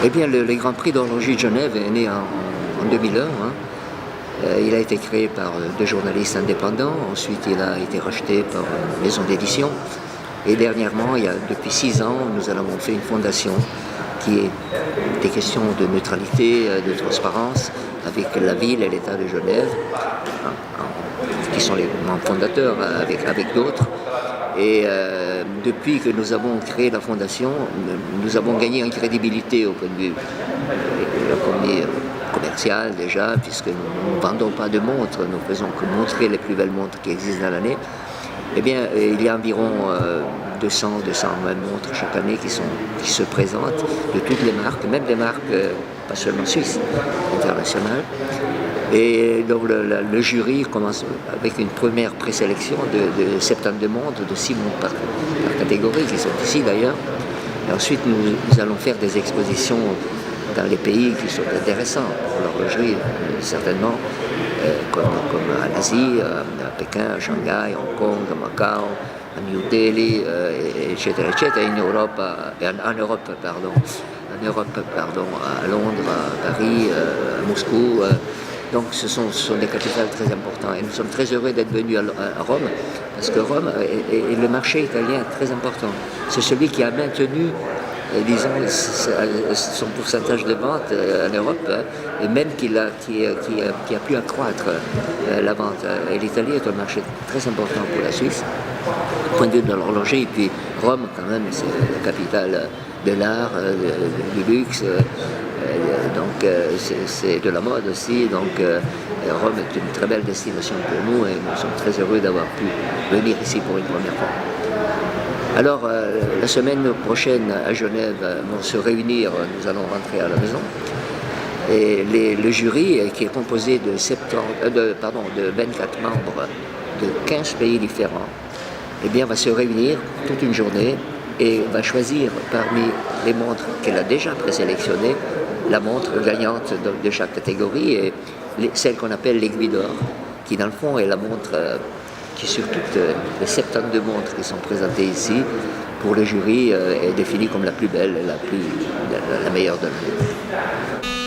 Eh bien, le Grand Prix d'horlogerie de Genève est né en 2001. Il a été créé par deux journalistes indépendants. Ensuite, il a été racheté par une maison d'édition. Et dernièrement, depuis 6 ans, nous avons fait une fondation qui est des questions de neutralité, de transparence, avec la ville et l'État de Genève, qui sont les membres fondateurs avec d'autres. Et depuis que nous avons créé la fondation, nous avons gagné en crédibilité au point de vue commercial déjà, puisque nous ne vendons pas de montres, nous faisons que montrer les plus belles montres qui existent dans l'année. Eh bien, il y a environ 200-220 montres chaque année qui se présentent de toutes les marques, même des marques pas seulement suisses, internationales. Et donc le jury commence avec une première présélection de 72 montres, de 6 montres par catégorie, qui sont ici d'ailleurs. Et ensuite, nous allons faire des expositions dans les pays qui sont intéressants pour l'horlogerie, certainement, comme en Asie, à Pékin, à Shanghai, à Hong Kong, à Macao, à New Delhi, etc., et en Europe, à Londres, à Paris, à Moscou. Donc ce sont des capitales très importantes. Et nous sommes très heureux d'être venus à Rome, parce que Rome est le marché italien très important. C'est celui qui a maintenu, disons, son pourcentage de vente en Europe, et même qui a pu accroître la vente. Et l'Italie est un marché très important pour la Suisse, au point de vue de l'horlogerie. Et puis Rome, quand même, c'est la capitale de l'art, du luxe, donc c'est de la mode aussi. Donc Rome est une très belle destination pour nous et nous sommes très heureux d'avoir pu venir ici pour une première fois. Alors, la semaine prochaine à Genève, vont se réunir, nous allons rentrer à la maison. Et le jury, qui est composé de 24 membres de 15 pays différents, eh bien, va se réunir toute une journée et va choisir parmi les montres qu'elle a déjà présélectionnées, la montre gagnante de chaque catégorie et celle qu'on appelle l'aiguille d'or, qui dans le fond est la montre qui sur toutes les 72 montres qui sont présentées ici, pour le jury, est définie comme la plus belle, la meilleure de l'année.